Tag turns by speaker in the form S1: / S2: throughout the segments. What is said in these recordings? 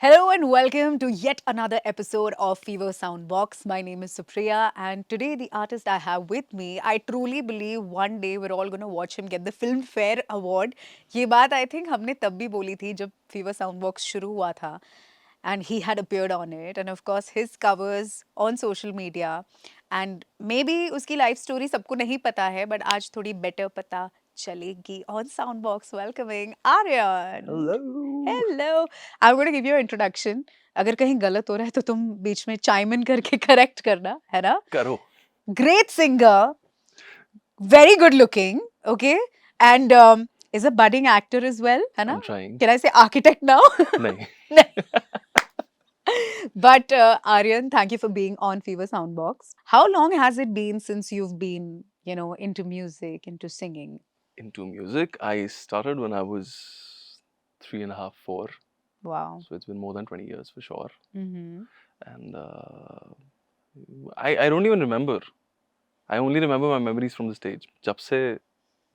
S1: Hello and welcome to yet another episode of Fever Soundbox. My name is Supriya, and today the artist I have with me, I truly believe one day we're all going to watch him get the Filmfare Award. ये बात I think हमने तब भी बोली थी जब Fever Soundbox शुरू हुआ था, and he had appeared on it, and of course his covers on social media, and maybe उसकी life story सबको नहीं पता है, but आज थोड़ी better पता चलेगी on Soundbox. Welcoming Aryan.
S2: Hello.
S1: Hello. I'm going to give you an introduction. अगर कहीं गलत हो रहा है तो तुम बीच में chime in करके correct करना, है ना?
S2: करो.
S1: Great singer, very good looking, okay? And is a budding actor as well, है ना?
S2: I'm trying.
S1: Can I say architect now?
S2: नहीं.
S1: But Aryan, thank you for being on Fever Soundbox. How long has it been since you've been, into music, into singing?
S2: Into music, I started when I was 3.5, 4.
S1: Wow.
S2: So it's been more than 20 years for sure.
S1: Mm-hmm.
S2: And I don't even remember. I only remember my memories from the stage. जब से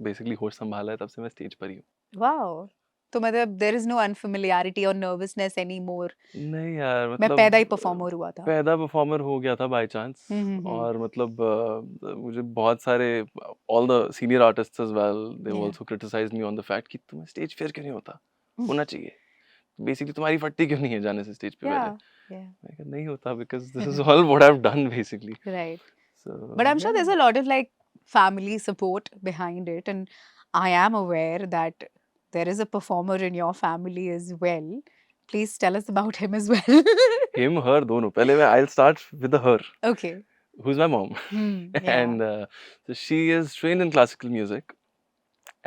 S2: basically होश संभाला है तब से मैं stage पर ही हूँ.
S1: Wow. तो मतलब there is no unfamiliarity or nervousness anymore.
S2: नहीं यार
S1: मैं
S2: मतलब
S1: पैदा ही performer हुआ था.
S2: पैदा परफॉर्मर हो गया था बाय चांस और मतलब मुझे बहुत सारे all the senior artists as well they
S1: Yeah.
S2: Also criticised me on the fact कि तुम्हें स्टेज फेयर क्यों नहीं होता होना चाहिए बेसिकली तुम्हारी फटती क्यों नहीं है जाने से स्टेज पे
S1: Yeah.
S2: पहले
S1: Yeah.
S2: मैं कहा नहीं होता because this is all what I have done basically
S1: Right.
S2: So
S1: But I'm sure there's a lot of like family support behind it. And I am aware that there is a performer in your family as well. Please tell us about him as well.
S2: Him her दोनों पहले मैं I will start with the her
S1: Okay.
S2: who's my mom
S1: Yeah.
S2: and so she is trained in classical music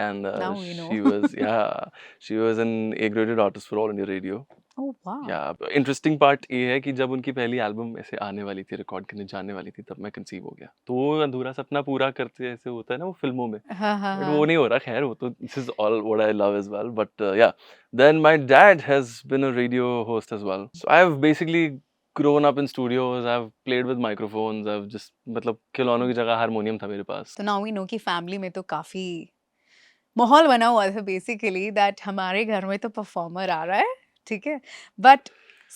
S2: and
S1: Now we know.
S2: she was she was an A-graded artist for All India Radio.
S1: Oh, wow.
S2: Interesting part ये है कि जब उनकी पहली album ऐसे आने वाली थी रिकॉर्ड करने जाने वाली थी तब मैं कंसीव हो गया तो वो अधूरा सपना पूरा करते ऐसे होता है ना वो फिल्मों में
S1: हाँ हाँ
S2: बट
S1: हाँ.
S2: वो नहीं हो रहा खैर वो तो this is all what I love as well but yeah then my dad has been a radio host as well so I have basically grown up in studios I've played with microphones I've just मतलब खिलौनों की जगह harmonium था मेरे पास
S1: तो now we know कि family में तो काफी माहौल बना हुआ था बेसिकली दैट हमारे घर में तो परफॉर्मर आ रहा है ठीक है but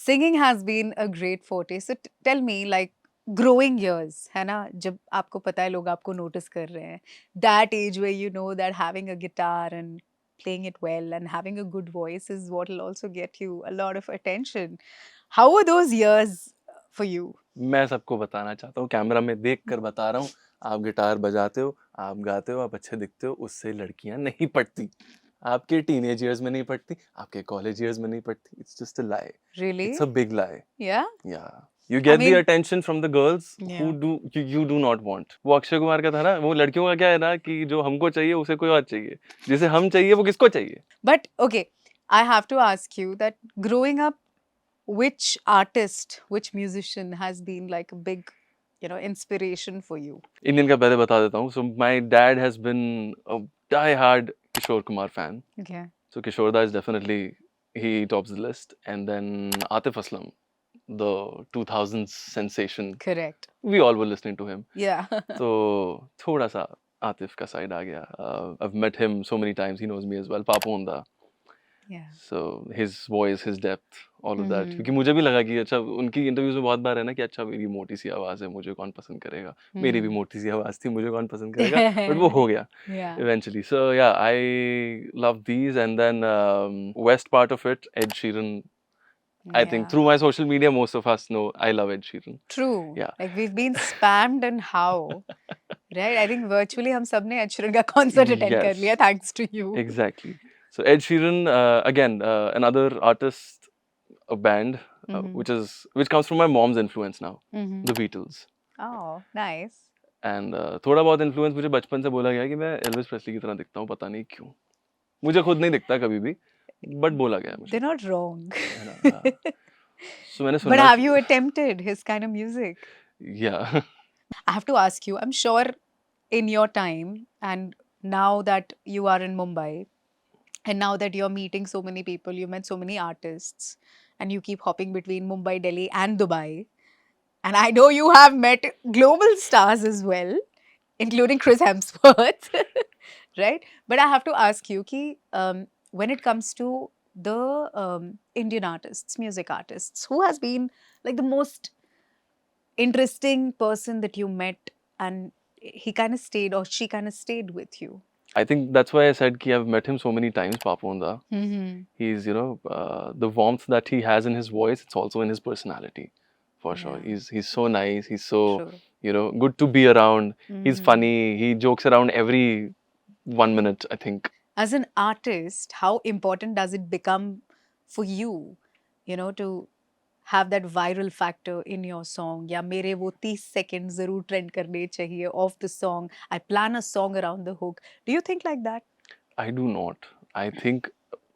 S1: singing has been a great forte so tell me like growing years है ना जब आपको पता है लोग आपको नोटिस कर रहे हैं that as we you know that having a guitar and playing it well and having a good voice is what will also get you a lot of attention. How were those years for you?
S2: मैं सबको बताना चाहता हूँ camera में देख कर बता रहा हूँ आप गिटार बजाते हो आप गाते हो आप अच्छे दिखते हो उससे लड़कियां नहीं पढ़ती आपके टीनेज ईयर्स में नहीं पढ़ती आपके कॉलेज ईयर्स में नहीं पढ़ती it's just a lie
S1: Really?
S2: It's a big lie
S1: Yeah?
S2: या you get the
S1: mean-
S2: attention from the girls who
S1: Yeah.
S2: Do you do not want वो अक्षय कुमार का था ना वो लड़कियों का क्या है ना कि जो हमको चाहिए उसे कोई और चाहिए जिसे हम चाहिए वो किसको चाहिए
S1: But okay, I have to ask you that growing up, which artist, which musician has been like a big, inspiration for you?
S2: Indian का पहले बता देता हूँ so my dad has been a die hard Kishore Kumar fan
S1: Okay.
S2: So Kishorda is definitely he tops the list, and then Atif Aslam, the 2000s sensation.
S1: Correct.
S2: We all were listening to him.
S1: Yeah.
S2: So थोड़ा सा आतिफ का side आ गया. I've met him so many times. He knows me as well. Papu Onda.
S1: Yeah.
S2: So his voice, his depth, all of that.
S1: Mhm.
S2: क्योंकि मुझे भी लगा कि अच्छा उनकी इंटरव्यूज में बहुत बार है ना कि अच्छा मेरी मोटी सी आवाज़ है मुझे कौन पसंद करेगा मेरी भी मोटी सी आवाज़ थी मुझे कौन पसंद करेगा बट वो हो गया
S1: Yeah.
S2: eventually. So yeah, I love these, and then west part of it, Ed Sheeran. I think
S1: Yeah.
S2: through my social media, most of us know I love Ed Sheeran.
S1: True.
S2: Yeah.
S1: Like we've been spammed and how, right? I think virtually हम सबने Ed Sheeran का concert attend कर
S2: Yes.
S1: लिया thanks to you.
S2: Exactly. So Ed Sheeran, again, another artist, a band, which comes from my mom's influence now,
S1: Mhm.
S2: the Beatles.
S1: Oh, nice.
S2: And थोड़ा बहुत influence मुझे बचपन से बोला गया कि मैं एल्विस प्रेस्ली की तरह दिखता हूँ पता नहीं क्यों मुझे खुद नहीं दिखता कभी भी बट बोला गया मुझे
S1: They're not wrong.
S2: है ना हाँ. So मैंने
S1: But
S2: सुना
S1: have you attempted his kind of music?
S2: Yeah.
S1: I have to ask you, I'm sure in your time and now that you are in Mumbai and now that you're meeting so many people, you met so many artists and you keep hopping between Mumbai, Delhi and Dubai. And I know you have met global stars as well, including Chris Hemsworth, right? But I have to ask you, when it comes to the Indian artists, music artists, who has been like the most interesting person that you met and he kind of stayed or she kind of stayed with you?
S2: I think that's why I said ki I've met him so many times, Paponda.
S1: Mm-hmm.
S2: He's, the warmth that he has in his voice, it's also in his personality, for sure.
S1: Yeah,
S2: He's so nice. He's so,
S1: true.
S2: good to be around. He's
S1: Mm-hmm.
S2: funny. He jokes around every 1 minute, I think.
S1: As an artist, how important does it become for you, to have that viral factor in your song? या मेरे वो 30 seconds जरूर trend करने चाहिए of the song. I plan a song around the hook. Do you think like that?
S2: I do not. I think,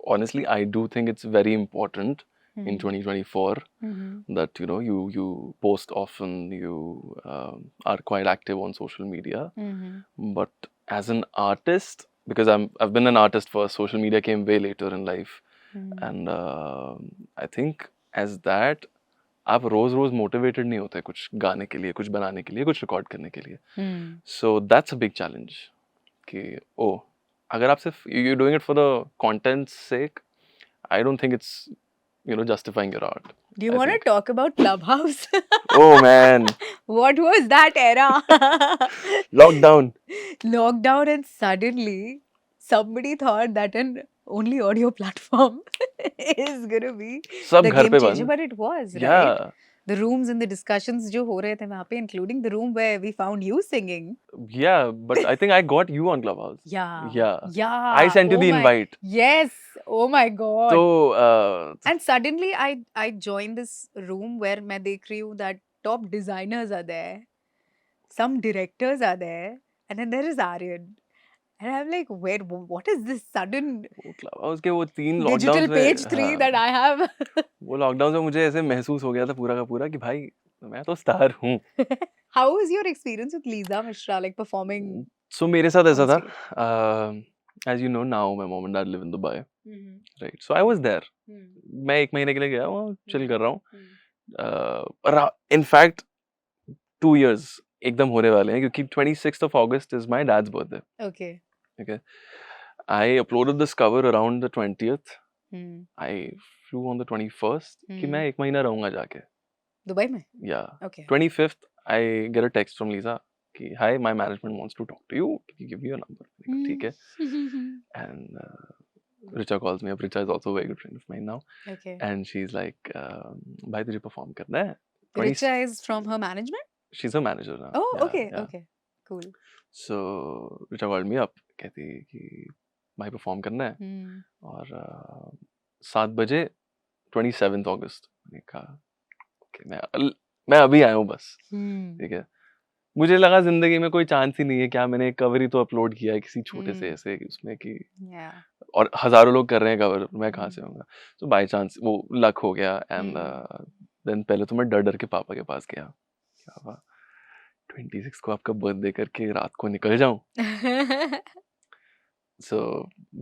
S2: honestly, I do think it's very important in
S1: Mm-hmm.
S2: 2024
S1: Mm-hmm.
S2: that, you post often, you are quite active on social media.
S1: Mm-hmm.
S2: But as an artist, because I've been an artist first, social media came way later in life.
S1: Mm-hmm.
S2: And I think as that, आप रोज रोज motivated नहीं होते कुछ गाने के लिए, कुछ बनाने के लिए, कुछ रिकॉर्ड करने के लिए.
S1: Mm.
S2: So that's a big challenge कि ओ अगर आप सिर्फ you doing it for the content sake, I don't think it's justifying your art.
S1: Do you
S2: I
S1: want to
S2: think.
S1: talk about Clubhouse?
S2: Oh man,
S1: What was that era?
S2: lockdown.
S1: Lockdown, and suddenly somebody thought that an only audio platform is gonna be
S2: सब
S1: the
S2: घर
S1: game
S2: पे
S1: changer,
S2: बंद.
S1: but it was, right?
S2: Yeah,
S1: The rooms and the discussions जो हो रहे थे वहाँ पे, including the room where we found you singing.
S2: yeah, but I think I got you on Clubhouse.
S1: Yeah.
S2: Yeah.
S1: Yeah.
S2: I sent you
S1: Oh
S2: the
S1: my.
S2: invite.
S1: Yes. Oh my God.
S2: So,
S1: And suddenly I joined this room where मैं देख रही हूँ that top designers are there, some directors are there, and then there is Aryan. And I'm like, wait, what is this sudden
S2: वो Clubhouse के वो 3
S1: digital
S2: lockdowns में,
S1: page 3 that I have?
S2: वो lockdown में मुझे ऐसे महसूस हो गया था पूरा का पूरा कि भाई मैं तो स्टार हूँ.
S1: How was your experience with Lisa Mishra, like performing
S2: So मेरे साथ ऐसा
S1: on
S2: था,
S1: stage?
S2: as you know now my mom and dad live in Dubai,
S1: Mm-hmm.
S2: right? So I was there.
S1: Hmm.
S2: मैं 1 महीने के लिए गया हूँ, चिल कर रहा हूँ.
S1: Hmm.
S2: In fact 2 years एकदम होने वाले हैं क्योंकि 26th of August is my dad's birthday.
S1: Okay.
S2: Okay. I uploaded this cover around the 20th.
S1: Hmm.
S2: I flew on the 21st कि
S1: Hmm.
S2: मैं 1 महीना रहूंगा जाके.
S1: दुबई में?
S2: Yeah.
S1: Okay.
S2: 25th I get a text from Lisa कि hi, my management wants to talk to you. Can you give me your number? मैंने कहा, ठीक है. And Richa calls me up. Richa is also a very good friend of mine now.
S1: Okay.
S2: And she's like, भाई तुझे perform करना है.
S1: Richa is from her management?
S2: She's a manager now.
S1: Oh,
S2: Yeah,
S1: okay,
S2: yeah.
S1: okay. Cool.
S2: So Richa called me up. कहती कि भाई perform करना है.
S1: Hmm.
S2: और 7 बजे 27th August. मैंने कहा okay, मैं अभी आया हूँ बस.
S1: Hmm.
S2: ठीक है. मुझे लगा जिंदगी में कोई चांस ही नहीं है, क्या मैंने एक कवर ही तो अपलोड किया है किसी छोटे से ऐसे उसमें कि
S1: Yeah.
S2: और हजारों लोग कर रहे हैं कवर, मैं कहाँ से
S1: Hmm.
S2: होऊंगा. तो बाय चांस वो लक हो गया. एंड देन पहले तो मैं डर डर के पापा के पास गया. क्या हुआ 26 को आपका बर्थडे करके रात को निकल जाऊं. सो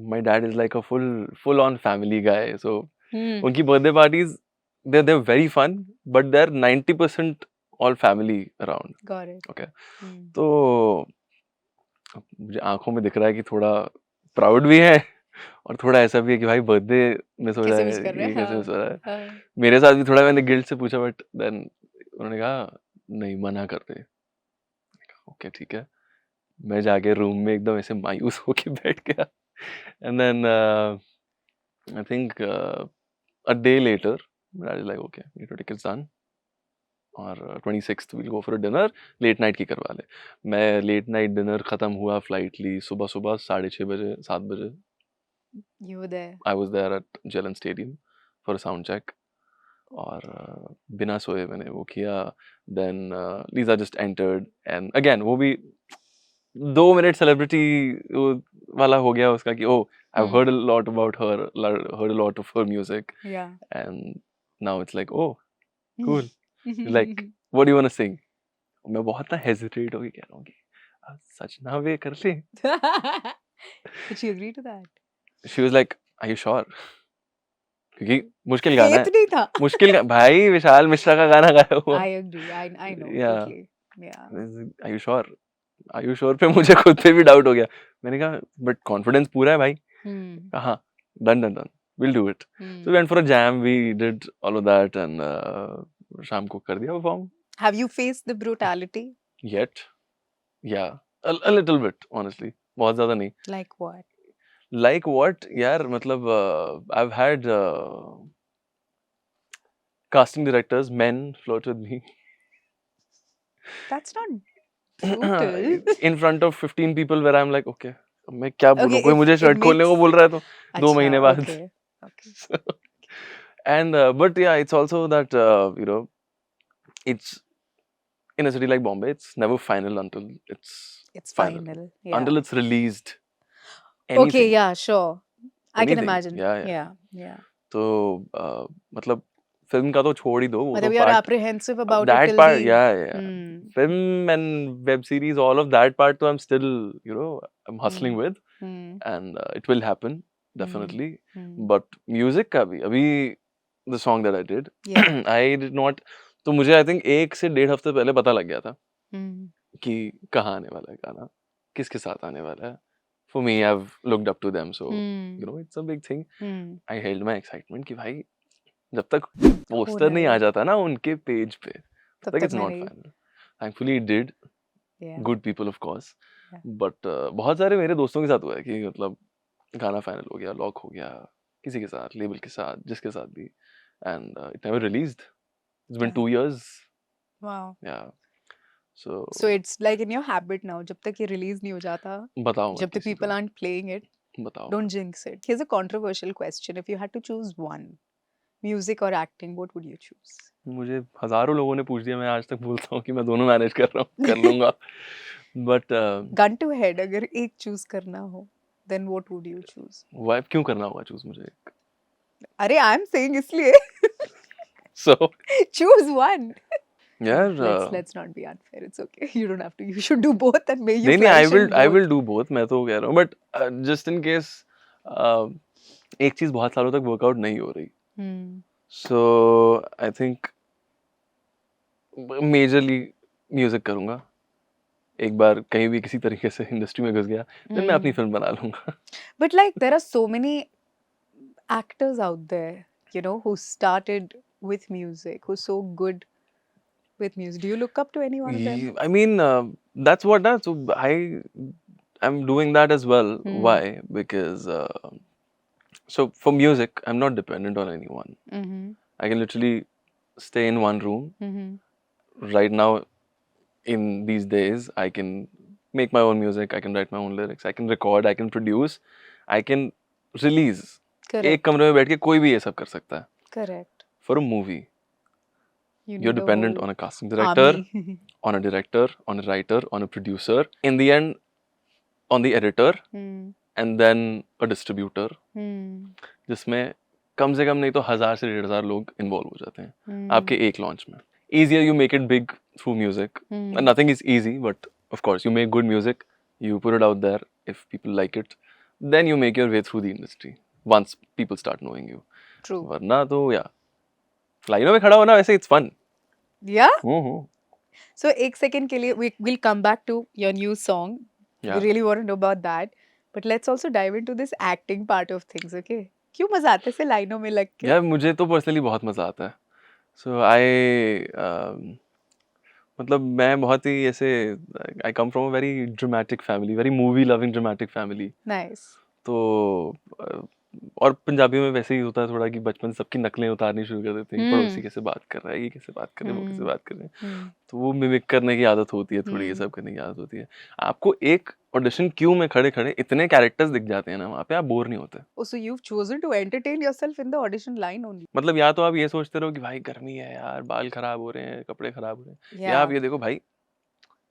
S2: my dad is like a full on family guy. So
S1: Hmm.
S2: उनकी birthday parties they're very fun, but they're 90% all family around.
S1: Got it.
S2: Okay.
S1: Hmm.
S2: तो अब मुझे आंखों में दिख रहा है कि थोड़ा प्राउड भी है और थोड़ा ऐसा भी है कि भाई बर्थडे मिस हो
S1: कैसे
S2: जाए,
S1: मिस कर रहे
S2: ये
S1: हैं?
S2: कैसे मिस हो रहा है.
S1: हाँ.
S2: मेरे साथ भी थोड़ा मैंने गिल्ट से पूछा, बट देन उन्होंने कहा नहीं मना करते. ओके ठीक है. मैं जाके रूम में एकदम ऐसे मायूस होके बैठ गया. And then I think a day later I was like okay, we need to take it done. और 26th we'll go for a dinner. Late night की करवा ले. मैं लेट नाइट डिनर खत्म हुआ, फ्लाइट ली, सुबह सुबह 6:30 बजे 7 बजे
S1: You were there.
S2: I was there at Jalan Stadium for a sound check. और बिना सोए मैंने वो किया. Then Lisa just entered and again वो भी 2 मिनट सेलिब्रिटी वाला हो गया उसका कि oh I've heard a lot about her, heard a lot of her music,
S1: Yeah.
S2: and now it's like oh cool. Like what do you want to sing? मैं बहुत ना हेजिटेट होके कह रहा हूँ कि सच ना वे कर ले.
S1: Did she agree to that?
S2: She was like are you sure? क्योंकि मुश्किल गाना
S1: खेत
S2: है.
S1: नहीं था.
S2: मुश्किल भाई विशाल मिश्रा का गाना गाया हुआ.
S1: I agree. I know
S2: Yeah.
S1: totally. Yeah.
S2: Are you sure? Are you sure पे मुझे खुद पे भी डाउट हो गया. मैंने कहा बट कॉन्फिडेंस पूरा है भाई.
S1: Hmm.
S2: हाँ done done done. we'll do it. So we went for a jam, we did all of that, and शाम को कर दिया perform.
S1: Have you faced the brutality?
S2: Yet, yeah, a little bit, honestly. बहुत ज़्यादा नहीं.
S1: Like what?
S2: Like what? यार मतलब I've had casting directors, men flirt with me
S1: That's not brutal.
S2: in front of 15 people where I'm like, okay, मैं क्या बोलूँ?
S1: Okay,
S2: कोई मुझे
S1: it
S2: शर्ट खोलने को
S1: makes.
S2: बोल रहा है तो 2
S1: अच्छा,
S2: महीने बाद.
S1: okay. Okay.
S2: So, and but yeah, it's also that you know, it's in a city like Bombay, it's never final until it's
S1: It's
S2: final.
S1: final.
S2: Until
S1: Yeah.
S2: it's released.
S1: Okay,
S2: Anything.
S1: yeah, sure. I can
S2: Anything.
S1: imagine.
S2: Yeah.
S1: Yeah, yeah.
S2: तो मतलब film का तो छोड़ ही दो, वो तो
S1: But you're
S2: part
S1: apprehensive about it
S2: that
S1: till
S2: part,
S1: the.
S2: yeah.
S1: Hmm.
S2: Film and web series, all of that part, so I'm still, you know, I'm hustling
S1: Hmm.
S2: with,
S1: Hmm.
S2: and it will happen
S1: Hmm.
S2: definitely.
S1: Hmm.
S2: But music का भी अभी the song that I did,
S1: Yeah.
S2: I did not. तो मुझे I think 1 से 1.5 हफ्ते पहले पता लग गया था
S1: Hmm.
S2: कि कहाँ आने वाला है गाना, किसके साथ आने वाला है. For me, I've looked up to them, so
S1: Hmm.
S2: you know, it's a big thing.
S1: Hmm.
S2: I held my excitement कि भाई जब तक
S1: हो
S2: पोस्टर
S1: रहा
S2: नहीं आ
S1: है
S2: जाता ना उनके पेज पे, तब
S1: तब
S2: तक
S1: तक
S2: it's
S1: मैं
S2: not
S1: नहीं.
S2: final. Thankfully it did.
S1: Yeah.
S2: Good people of course.
S1: Yeah.
S2: But बहुत सारे मेरे दोस्तों के साथ हुआ है कि मतलब गाना फाइनल हो गया, लॉक हो गया, किसी के साथ, लेबल के साथ, जिसके साथ भी, and it never released. It's been
S1: Yeah.
S2: 2 years.
S1: Wow.
S2: Yeah. So
S1: So it's like in your habit now. जब तक ये release नहीं हो जाता,
S2: बताओ मत
S1: जब तक
S2: किसी
S1: people
S2: को,
S1: aren't playing it,
S2: बताओ
S1: don't
S2: मत.
S1: jinx it. Here's a controversial question. If you had to choose one, music or acting, what would you choose?
S2: मुझे हजारों लोगों ने पूछ दिया, मैं आज तक बोलता हूँ कि मैं दोनों मैनेज कर रहा हूँ, कर लूंगा. But
S1: Gun to head, अगर एक choose करना हो, then what would you choose?
S2: why क्यों करना होगा चूज मुझे?
S1: अरे I'm saying इसलिए
S2: So
S1: choose one.
S2: यार
S1: Let's not be unfair. It's okay. You don't have to. You should do both, and may you
S2: नहीं नहीं,
S1: flourish in
S2: I
S1: both.
S2: will do both. मैं तो कह रहा हूँ, बट जस्ट इन केस एक चीज बहुत सालों तक वर्कआउट नहीं हो रही,
S1: Hmm.
S2: So I think majorly music करूंगा. एक बार कहीं भी किसी तरीके से इंडस्ट्री में घुस गया, फिर मैं अपनी फिल्म बना लूंगा.
S1: But like there are so many actors out there, you know, who started with music, who's so good with music. Do you look up to any one of them?
S2: I mean, that's what that. So I'm doing that as well.
S1: Hmm.
S2: Why? Because so for music, I'm not dependent on anyone.
S1: Mm-hmm.
S2: I can literally stay in one room.
S1: Mm-hmm.
S2: Right now, in these days, I can make my own music. I can write my own lyrics. I can record. I can produce. I can release.
S1: Correct.
S2: एक कमरे में बैठ के कोई भी ये सब कर सकता है.
S1: Correct.
S2: For a movie,
S1: You
S2: you're
S1: need a
S2: dependent
S1: whole
S2: on a casting director,
S1: army.
S2: on a director, on a writer, on a producer. In the end, on the editor,
S1: Hmm.
S2: and then a distributor.
S1: Hmm.
S2: जिसमें कम से कम नहीं तो 1000 से 1500 लोग involve हो जाते हैं
S1: Hmm.
S2: आपके एक लॉन्च में. Easier you make it big through music.
S1: Hmm.
S2: And nothing is easy, but of course you make good music, you put it out there. If people like it, then you make your way through the industry once people start knowing you.
S1: True.
S2: वरना तो या लाइनों में खड़ा होना वैसे it's fun.
S1: Yeah.
S2: Hmm.
S1: So एक second के लिए we will come back to your new song. We
S2: Yeah.
S1: really want to know about that. But let's also dive into this acting part of things, okay? क्यों मजा आता है ऐसे लाइनों में लग के?
S2: यार मुझे तो पर्सनली बहुत मजा आता है. So मतलब मैं बहुत ही ऐसे I come from a very dramatic family, very movie loving dramatic family.
S1: Nice.
S2: तो और पंजाबी में वैसे ही होता है थोड़ा कि बचपन से सबकी नकलें उतारनी शुरू कर देते हैं. पड़ोसी कैसे बात कर रहा है, ये कैसे बात कर रहे हैं, वो कैसे बात कर रहे हैं. तो वो मिमिक करने की आदत होती है थोड़ी, ये सब करने की आदत होती है. आपको एक ऑडिशन क्यू में खड़े खड़े इतने कैरेक्टर्स दिख जाते हैं ना वहाँ पे, आप बोर नहीं होते.
S1: Oh, so you've chosen to entertain yourself in the audition line only.
S2: मतलब या तो आप ये सोचते रहो कि भाई गर्मी है यार, बाल खराब हो रहे हैं, कपड़े खराब हो रहे हैं, या आप
S1: Yeah.
S2: ये देखो भाई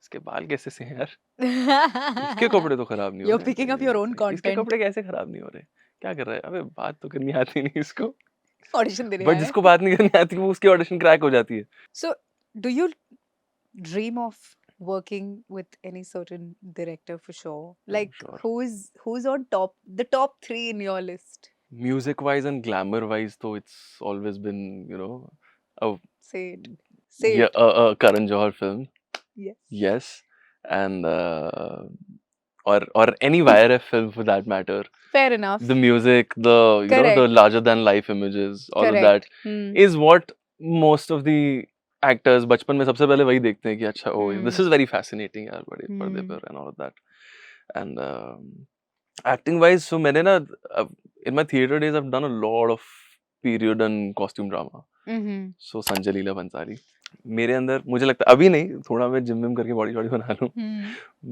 S2: इसके बाल कैसे से हैं यार, इसके कपड़े तो खराब नहीं हो
S1: You're
S2: रहे,
S1: picking up your own
S2: इसके
S1: content.
S2: कपड़े कैसे खराब नहीं हो रहे, क्या कर रहा है, अबे बात तो करनी आती नहीं इसको.
S1: Audition देने
S2: बट
S1: आया
S2: जिसको बात नहीं करनी आती वो उसकी ऑडिशन क्रैक हो जाती है.
S1: So, do you dream of working with any certain director for sure? Like,
S2: sure.
S1: who's on top, the top 3 in your list?
S2: Music wise and glamour wise, though, it's always been, you know, a
S1: Say it. Say
S2: yeah,
S1: it.
S2: a Karan Johar film.
S1: Yes.
S2: Yes, and or any YRF film for that matter.
S1: Fair enough.
S2: The music, the you know the
S1: Correct.
S2: larger than life images, all of that
S1: Correct.
S2: is what most of the actors बचपन में सबसे पहले वही देखते हैं कि अच्छा oh this is very fascinating यार बड़े पर्दे पर and all of that. And acting wise, so मैंने ना in my theater days I've done a lot of period and costume drama. So Sanjay Leela Bhansali मेरे अंदर मुझे लगता है अभी नहीं थोड़ा मैं जिम विम करके बॉडी शॉडी बना लूं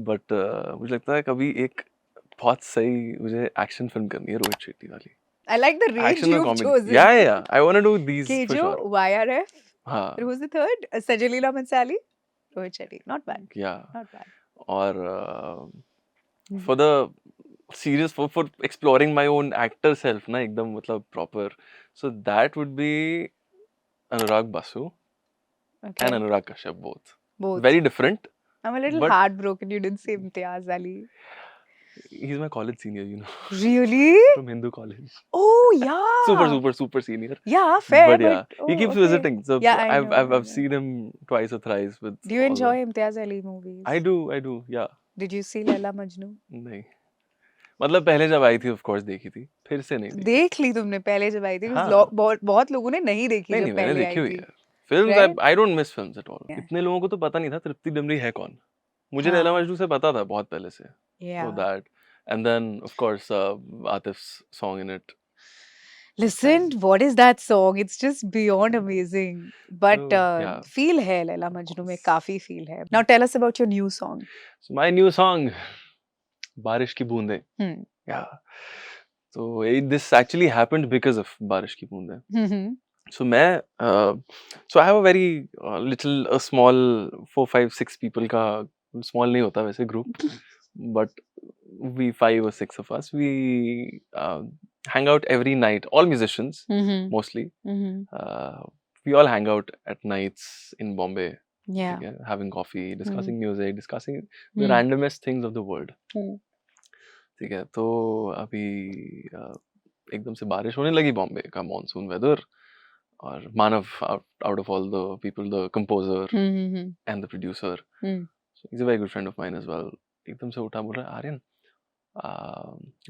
S2: बट मुझे लगता है कभी एक बहुत सही मुझे एक्शन फिल्म करनी है रोहित शेट्टी वाली
S1: I like the range
S2: action और
S1: you've
S2: comedy
S1: chosen.
S2: yeah I want to do these for
S1: Kejo,
S2: sure
S1: YRF.
S2: हाँ
S1: Who's the third? Sanjay Leela Bhansali. Rohit Shetty. Not bad.
S2: yeah
S1: Not bad.
S2: और for the serious for exploring my own actor self ना एकदम मतलब proper so that would be Anurag Basu
S1: Okay.
S2: and Anurag Kashyap both
S1: Both.
S2: very different
S1: I'm a little
S2: but-
S1: heartbroken you didn't say Imtiaz Ali.
S2: he's my college senior you know
S1: Really?
S2: from Hindu college
S1: Oh yeah.
S2: super senior
S1: Yeah, fair.
S2: but yeah
S1: oh,
S2: he keeps
S1: okay.
S2: visiting so
S1: Yeah, I know, I
S2: I've
S1: know.
S2: seen him twice or thrice with
S1: Do you
S2: all
S1: enjoy Imtiaz Ali movies?
S2: the- I do yeah
S1: Did you see Laila Majnu?
S2: नहीं मतलब पहले जब आई थी of course देखी थी फिर से नहीं देखी
S1: देख ली तुमने पहले जब आई थी
S2: हाँ।
S1: बहुत लोगों ने नहीं देखी
S2: नहीं
S1: जब
S2: नहीं मैंने
S1: पहले
S2: देखी
S1: आई
S2: हुई
S1: थी
S2: है films
S1: Right?
S2: I don't miss films at all
S1: Yeah.
S2: इतने लोगों को तो पता नहीं था तृप्ति डिमरी है कौन मुझे
S1: हाँ।
S2: लैला मजनू से पता था बहुत पहले से
S1: Yeah.
S2: so that and then of course Atif's song in it
S1: Listen, what is that song? It's just beyond amazing. But
S2: So, yeah.
S1: feel है लैला मजनू में काफी feel है. Now tell us about your new song.
S2: so my new song बारिश की बूंदें
S1: Hmm.
S2: yeah so this actually happened because of बारिश की बूंदें
S1: Mm-hmm.
S2: so मैं so I have a very little a small 4 5 6 people का small नहीं होता वैसे group but we 5 or 6 of us we hang out every night all musicians
S1: Mm-hmm.
S2: mostly
S1: Mm-hmm.
S2: we all hang out at nights in Bombay
S1: Yeah.
S2: ठीक है, having coffee discussing music discussing the
S1: Hmm.
S2: randomest things of the world
S1: Hmm.
S2: ठीक है तो अभी एकदम से बारिश होने लगी बॉम्बे का मॉनसून वेदर और मानव out of all the people the composer
S1: Mm-hmm.
S2: and the producer
S1: Hmm.
S2: so he's a very good friend of mine as well एकदम से उठा बोल रहा है आर्यन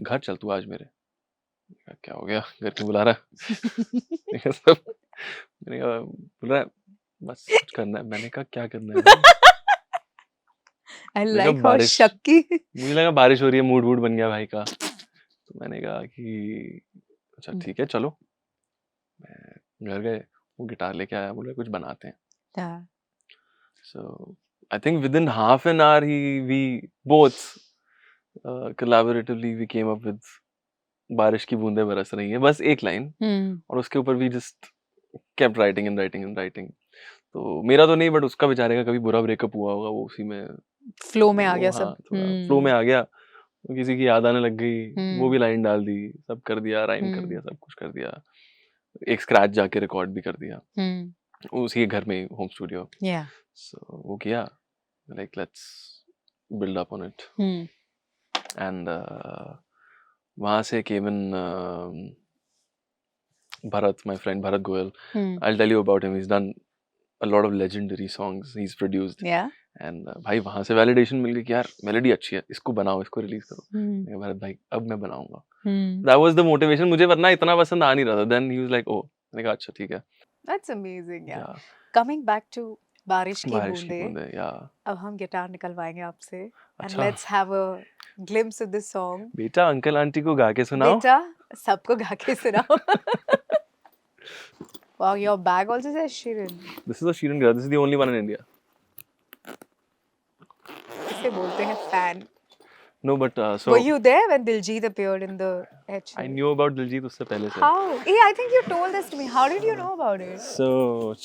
S2: घर चल तू आज मेरे मैंने कहा, क्या हो गया घर क्यों बुला रहा है मैंने कहा, मैंने कहा बोल रहा है बस कुछ करना है मैंने कहा क्या करना है भाई?
S1: I
S2: मैंने कहा,
S1: like how
S2: बारिश
S1: शक्की.
S2: मुझे लगा बारिश हो रही है मूड वूड बन गया भाई का तो मैंने कहा कि अच्छा ठीक है चलो मैं घर गए वो गिटार लेके आया बोला कुछ बनाते हैं
S1: Yeah.
S2: so I think within half an hour we both collaboratively we came up with बारिश की बूंदें बरस रही हैं बस एक लाइन
S1: Hmm.
S2: और उसके ऊपर we just kept writing and writing and writing तो मेरा तो नहीं बट उसका बेचारे का कभी बुरा ब्रेकअप हुआ होगा वो उसी में
S1: Flow में आ
S2: वो
S1: गया
S2: हाँ
S1: सब.
S2: थोड़ा फ्लो में आ गया वो किसी की याद आने लग गई वो भी लाइन डाल दी सब कर दिया राइम कर दिया सब कुछ कर दिया एक स्क्रैच जाके रिकॉर्ड भी कर दिया
S1: Hmm.
S2: उसी के घर में होम स्टूडियो
S1: Yeah.
S2: सो वो किया like let's build up on it
S1: Hmm.
S2: And वहाँ से केम इन Bharat, my friend Bharat Goyal.
S1: Hmm.
S2: I'll tell you about him. He's done a lot of legendary songs. He's produced.
S1: Yeah.
S2: And भाई वहाँ से validation मिल गई कि यार melody अच्छी है इसको बनाओ इसको रिलीज करो
S1: Hmm.
S2: मैंने कहा, भरत भाई अब मैं बनाऊंगा
S1: Hmm.
S2: that was the motivation मुझे वरना इतना पसंद आ नहीं रहा था then he was like oh मैंने कहा अच्छा ठीक है
S1: That's amazing. Yeah.
S2: yeah
S1: Coming back to बारिश की
S2: बारिश की
S1: बूंदें,
S2: बूंदें yeah
S1: अब हम गिटार निकलवाएंगे आपसे and
S2: अच्छा
S1: let's have a glimpse of this song.
S2: बेटा अंकल आंटी को गा के सुनाओ
S1: बेटा सबको गा के सुनाओ. Wow, your bag also says Shirin.
S2: this is a Sheeran girl this is the only one in India
S1: इसे बोलते हैं fan.
S2: no but so
S1: Were you there when Diljit appeared in the H?
S2: I knew about Diljit उससे पहले से
S1: How? Yeah, I think you told this to me. How did you know about it?
S2: so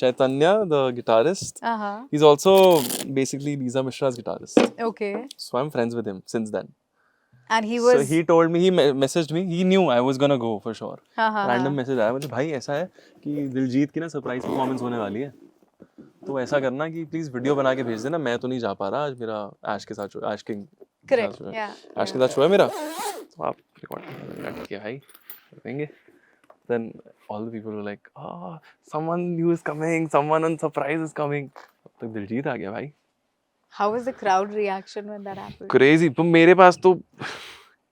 S2: Chaitanya the guitarist
S1: Uh-huh.
S2: he's also basically Lisa Mishra's guitarist
S1: Okay.
S2: so I'm friends with him since then
S1: And he was
S2: so he told me he messaged me he knew I was gonna go for sure
S1: हाँ.
S2: Random message आया मुझे भाई ऐसा है कि दिलजीत की ना surprise performance होने वाली है तो ऐसा करना कि प्लीज वीडियो बना के भेज देना मैं तो नहीं जा पा रहा आज मेरा ऐश के साथ ऐश के
S1: Correct.
S2: साथ
S1: Yeah.
S2: ऐश के साथ शो है मेरा तो आप रिकॉर्ड ठीक है भाई कर देंगे then all the people were like someone new is coming someone on surprise is coming तब तक दिलजीत आ गया भाई
S1: How was the crowd reaction when that happened?
S2: Crazy. तो मेरे पास तो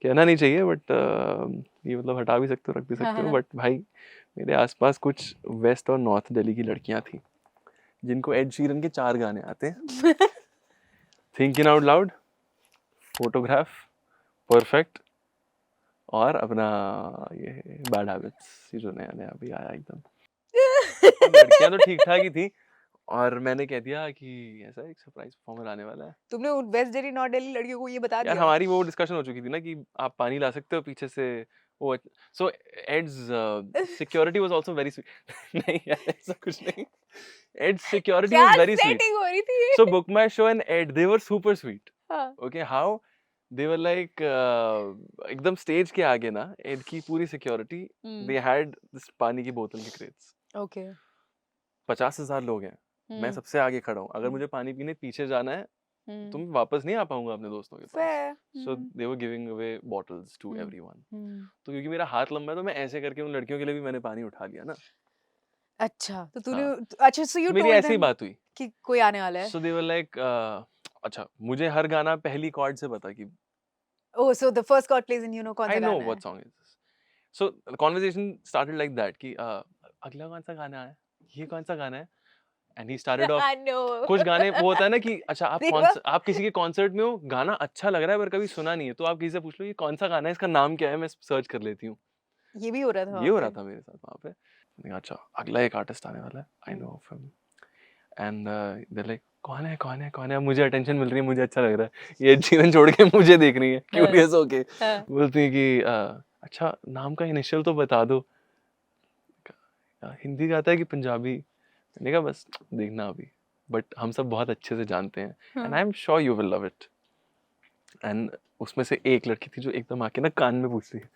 S2: कहना नहीं चाहिए, बट ये मतलब हटा भी सकते हो, रख भी सकते हो, बट भाई मेरे आसपास कुछ वेस्ट और नॉर्थ दिल्ली की लड़कियां थी जिनको एड शीरन के 4 गाने आते हैं। Thinking out loud, photograph, perfect, और अपना ये बैड हैबिट्स, ये जो नया नया अभी आया एकदम। लड़कियां तो ठीक ठाक ही थी, और मैंने कह दिया कि ऐसा एक सरप्राइज परफॉर्मर आने वाला है।
S1: तुमने उन वेस्ट दिल्ली नॉर्थ दिल्ली लड़कियों को ये बता
S2: यार
S1: दिया?
S2: हमारी वो डिस्कशन हो चुकी थी ना कि आप पानी ला सकते हो पीछे से, वो so Ed's security was also very sweet. नहीं यार ऐसा कुछ नहीं, एड्स सिक्योरिटी
S1: क्या
S2: वाज वेरी स्वीट।
S1: सेटिंग हो रही थी ये?
S2: So BookMyShow and Ed, they were super sweet.
S1: हाँ।
S2: Okay, how they were like एकदम स्टेज के आगे ना, एड की पूरी सिक्योरिटी, दे हैड दिस पानी की बोतल के क्रेट्स।
S1: ओके।
S2: 50,000 लोग हैं, मैं सबसे आगे खड़ा हूँ, अगर मुझे पानी पीने पीछे जाना है तो मैं वापस नहीं आ पाऊंगा अपने दोस्तों के पास। So they were giving away bottles to everyone. तो क्योंकि मेरा हाथ लंबा है तो मैं ऐसे करके उन लड़कियों के लिए भी मैंने पानी उठा लिया ना।
S1: अच्छा, तो तूने
S2: हाँ।
S1: अच्छा, सो यू
S2: मेरी
S1: टोल्ड
S2: ऐसी ही
S1: देम
S2: बात हुई।
S1: कि कोई आने वाला है।
S2: सो दे वर लाइक अच्छा, मुझे हर गाना पहली कॉर्ड से पता कि
S1: oh, so the first chord plays and you know कौन सा
S2: आई नो
S1: गाना है।
S2: What song is this. So the conversation started like that कि अगला कौन सा गाना है, ये कौन सा गाना है, and he started off
S1: I know.
S2: कुछ गाने वो होता है ना कि अच्छा
S1: देखो,
S2: आप किसी के कॉन्सर्ट में हो, गाना अच्छा लग रहा है पर कभी सुना नहीं है, तो आप किसी से पूछ लो ये कौन सा गाना है, इसका नाम क्या है, मैं सर्च कर लेती हूँ।
S1: ये भी हो रहा था
S2: ये
S1: वहाँ
S2: हो
S1: पे।
S2: रहा था मेरे साथ वहाँ पे। मैंने कहा अच्छा अगला एक आर्टिस्ट आने वाला है, I know of him, and they like कौन है कौन है कौन है, मुझे अटेंशन मिल रही है, मुझे अच्छा लग रहा है, ये जीवन छोड़ के मुझे देख रही है क्यूरियस होके। बोलती है कि अच्छा नाम का इनिशियल तो बता दो, हिंदी गाता है कि पंजाबी। मैंने कहा बस देखना अभी, बट हम सब बहुत अच्छे से जानते हैं and I am sure you will love it. And उसमें से एक लड़की थी जो एकदम आके ना कान में पूछ रही है।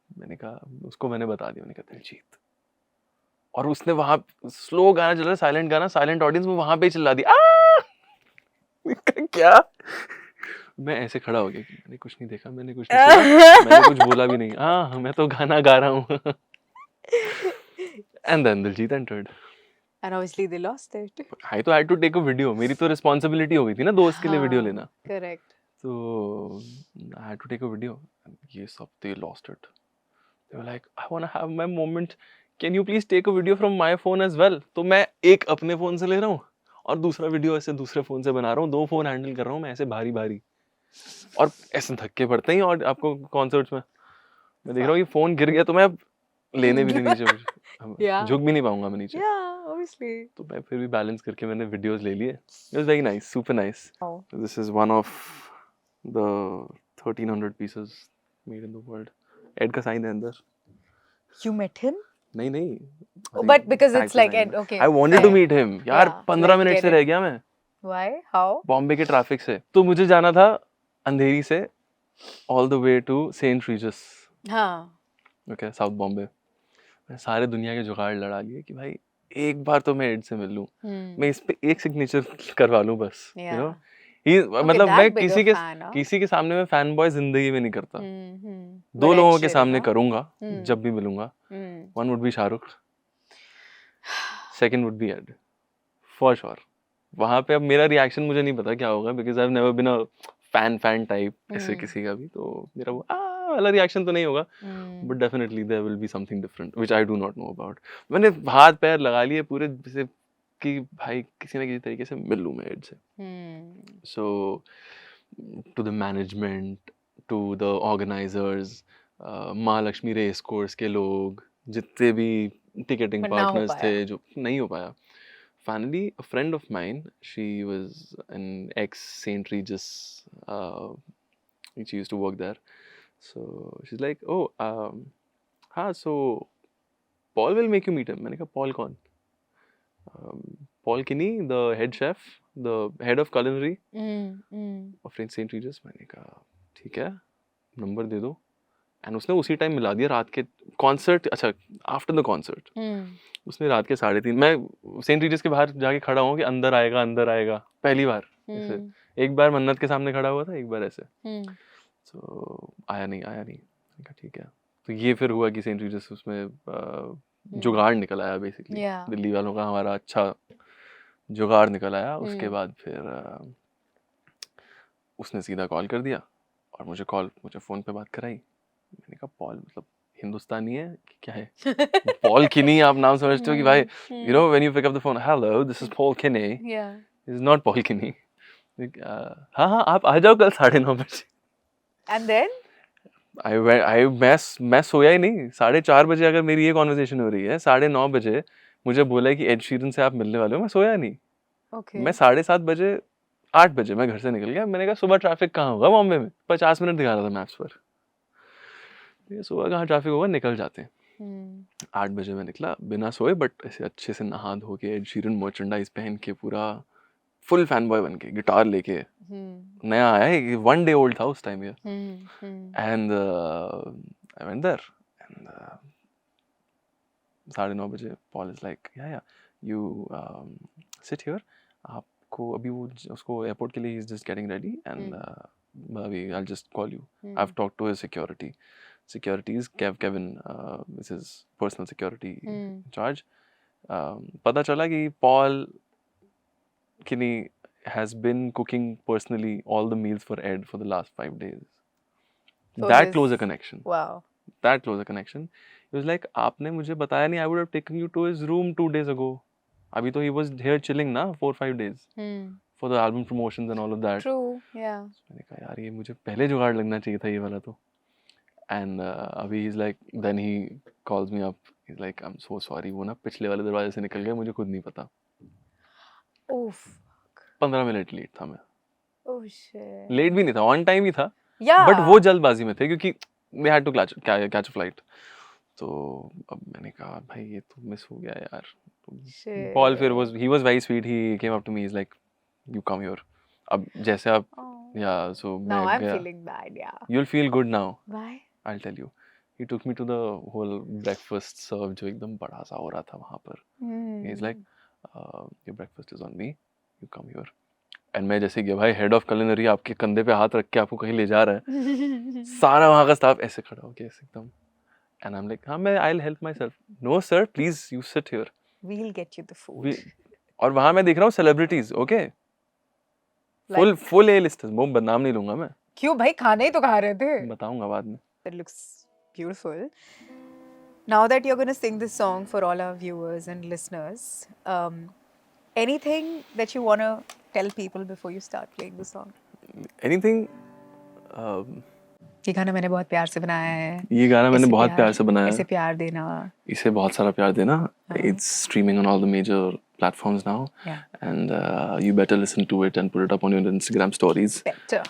S2: मैंने कहा, उसको मैंने बता दिया, मैंने कहा दिलजीत, और उसने वहां स्लो गाना चल रहा है, साइलेंट गाना, साइलेंट ऑडियंस में वहां पे ही चिल्ला दिया क्या। मैं ऐसे खड़ा हो गया कि मैंने कुछ नहीं देखा, मैंने कुछ नहीं सुना, मैंने कुछ बोला भी नहीं, हाँ मैं तो गाना गा रहा हूँ। And then Diljit entered.
S1: And obviously they lost it.
S2: I तो had to take a video, मेरी तो रिस्पॉन्सिबिलिटी हो गई थी ना दोस्त के लिए वीडियो
S1: हाँ,
S2: लेना,
S1: correct.
S2: तो I had to take a video. ये सब they lost it. They were like, I want to have my moment. Can you please take a video from my phone as well? तो मैं एक अपने phone से ले रहा हूँ और दूसरा वीडियो ऐसे दूसरे फोन से बना रहा हूँ, 2 फोन हैंडल कर रहा हूँ मैं ऐसे भारी भारी, और ऐसे धक्के पड़ते हैं। और आपको कॉन्सर्ट्स में मैं देख रहा हूँ कि फोन गिर गया तो मैं अब लेने भी नहीं नीचे,
S1: Yeah.
S2: झुक भी नहीं पाऊंगा मैं नीचे।
S1: Yeah, obviously.
S2: तो मैं फिर भी बैलेंस करके मैंने वीडियोस ले लिए। It was very nice, super nice.
S1: Oh.
S2: This is one of the 1300 pieces made in the world. Ed का साइन है अंदर।
S1: You met him?
S2: नहीं नहीं,
S1: Oh, but because it's like Ed, okay.
S2: I wanted to
S1: fair.
S2: Meet him यार।
S1: Yeah,
S2: 15
S1: like,
S2: minute
S1: get
S2: से
S1: it.
S2: रह गया मैं
S1: Why? How?
S2: बॉम्बे के ट्रैफिक से। तो मुझे जाना था अंधेरी से all the way to Saint Regis,
S1: हाँ.
S2: Okay, south Bombay. मैं सारे दुनिया के जुगाड़ लड़ा लिए कि भाई एक बार तो मैं एड से मिल लूं, मैं इस पे एक सिग्नेचर करवा लूं बस, यू नो। मतलब मैं किसी के सामने में फैन बॉय जिंदगी में नहीं करता। 2 लोगों के सामने करूंगा जब भी मिलूंगा। One would be Shahrukh, second would be Ed, for sure. वहां पे अब मेरा रिएक्शन मुझे नहीं पता क्या होगा, because I have never been a fan type ऐसे किसी का भी, तो मेरा वो वाला रिएक्शन तो नहीं होगा, but definitely there will be something different which I do not know about. मैंने हाथ पैर लगा लिए पूरे जैसे कि भाई किसी ना किसी तरीके से मिल लूं मैं एड से। So to the management, to the organisers, माँ लक्ष्मी रेस कोर्स के लोग, जितने भी टिकटिंग पार्टनर्स थे, जो नहीं हो पाया। Finally, a friend of mine, she was an ex-St. Regis, she used to work there. So she's like, oh, so Paul will make you meet him. मैंने कहा Paul कौन? Paul Kinney, the head chef, the head of culinary of St. Regis. मैंने कहा ठीक है, number दे दो। And उसने उसी टाइम मिला दिया रात के कॉन्सर्ट, अच्छा आफ्टर द कॉन्सर्ट उसने रात के 3:30, मैं सेंट रीजस के बाहर जाके खड़ा हूँ कि अंदर आएगा पहली बार ऐसे। एक बार मन्नत के सामने खड़ा हुआ था, एक बार ऐसे। तो आया नहीं। मैंने कहा ठीक है। तो ये फिर हुआ कि सेंट रीजस उसमें जुगाड़ निकल आया बेसिकली, दिल्ली वालों का हमारा अच्छा जुगाड़ निकल आया। उसके बाद फिर उसने सीधा कॉल कर दिया और मुझे फ़ोन पे बात कराई। मैंने कहा पॉल मतलब हिंदुस्तानी है कि क्या है? पॉल किनी आप नाम समझते हो कि भाई you know when you pick up the phone, hello, this is Paul Kinney.
S1: Yeah.
S2: This is not Paul Kinney. हाँ आप आ जाओ कल 9:30 बजे।
S1: And then?
S2: मैं सोया ही नहीं। 4:30 बजे अगर मेरी ये कॉन्वर्सेशन हो रही है, 9:30 बजे मुझे बोला है कि एड शीरन से आप मिलने वाले हो, मैं सोया नहीं।
S1: Okay.
S2: मैं 7:30 बजे 8 बजे मैं घर से निकल गया। मैंने कहा सुबह ट्रैफिक कहाँ होगा बॉम्बे में? 50 मिनट दिखा रहा था मैप्स पर। ये सुबह कहाँ ट्रैफिक होगा, निकल जाते हैं। 8 बजे मैं निकला बिना सोए, बट ऐसे अच्छे से नहा धो के एड शीरन मर्चेंडाइज पहन के पूरा फुल फैन बॉय बन के गिटार लेके नया आया है, 1 डे ओल्ड था उस टाइम ये। And I went there and 9:30 बजे Paul is like yeah you sit here. आपको अभी वो उसको एयरपोर्ट के लिए ही is just getting ready and अभी I will just call you. I have talked to his securities Kevin is his personal security in charge. पता चला कि Paul Kinney has been cooking personally all the meals for Ed for the last 5 days.
S1: So
S2: That close a connection.
S1: Wow.
S2: That close a connection. He was like, आपने मुझे बताया नहीं, I would have taken you to his room 2 days ago. अभी तो he was here chilling ना 4-5 days for the album promotions and all of that.
S1: True, yeah.
S2: मैंने कहा यार ये मुझे पहले जुगाड़ लगना चाहिए था ये वाला तो। And अभी he's like, then he calls me up, he's like, I'm so sorry, वो ना पिछले वाले दरवाजे से निकल गए, मुझे खुद नहीं पता।
S1: Oof.
S2: 15 मिनट लेट था मैं।
S1: Oh shit.
S2: लेट भी नहीं था, ऑन टाइम ही था।
S1: Yeah.
S2: बट वो जल्दबाजी में थे क्योंकि they had to catch a flight. तो अब मैंने कहा भाई ये तो मिस हो गया यार।
S1: Shit.
S2: पॉल फिर he was very sweet, he came up to me, he's like, you come here. अब जैसे आप yeah, so
S1: Now
S2: मैं
S1: I'm
S2: गया।
S1: feeling bad, yeah.
S2: You'll feel good now.
S1: Why?
S2: I'll tell you. He took me to the whole breakfast serve जो एकदम बड़ा सा हो रहा था वहाँ पर। He's like, your breakfast is on me. You come here. And मैं जैसे गया भाई head of culinary आपके कंधे पे हाथ रख के आपको कहीं ले जा रहा है। सारा वहाँ का स्टाफ ऐसे खड़ा हो गया ऐसे एकदम। And I'm like, हाँ मैं I'll help myself. No sir, please you sit here.
S1: We'll get you the food.
S2: और वहाँ मैं देख रहा हूँ celebrities, okay? Full A-listers. वो बदनाम नहीं लूँगा मैं।
S1: क्यों भाई, खाने ही तो खा रहे थे।
S2: बताऊँगा बाद में।
S1: It looks beautiful. Now that you're going to sing this song for all our viewers and listeners, anything that you want to tell people before you start playing the song?
S2: Anything?
S1: ये गाना मैंने बहुत प्यार से बनाया है।
S2: ये गाना मैंने बहुत प्यार से बनाया है।
S1: इसे प्यार देना।
S2: इसे बहुत सारा प्यार देना। It's streaming on all the major platforms now.
S1: Yeah.
S2: And you better listen to it and put it up on your Instagram stories.
S1: Better.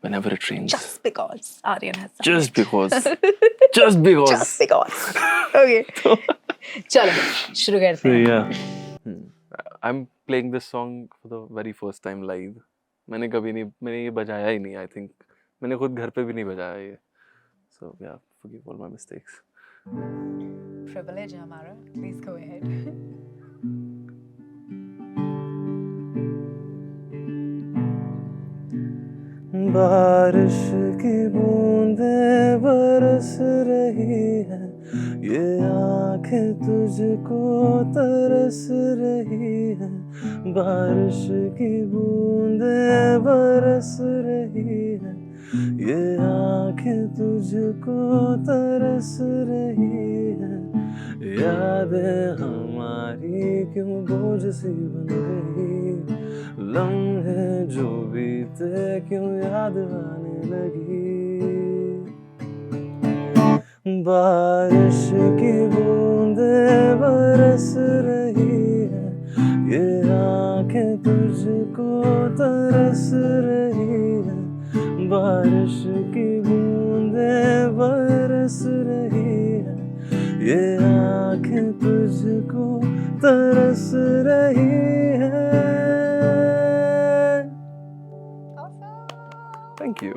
S2: Whenever it rains.
S1: Just because Aryan has done
S2: Just
S1: it.
S2: because. Just because.
S1: Just because. Okay. चलो शुरू करते हैं।
S2: Yeah. I'm playing this song for the very first time live. मैंने ये बजाया ही नहीं, I think. मैंने खुद घर पे भी नहीं बजाया ये। So yeah, forgive all my mistakes.
S1: Privilege है हमारा। Please go ahead.
S2: बारिश की बूंदें बरस रही है, ये आँखें तुझको तरस रही है। बारिश की बूंदें बरस रही है, ये आँखें तुझको तरस रही है। यादें हमारी क्यों बोझ सी बन गई, लम्हे जो बीते क्यों याद आने लगी। बारिश की बूंदें बरस रही है, ये आँखें तुझको तरस रही है। बारिश की बूंदें बरस रही है, ये आँखें तुझको तरस रही है। Thank you.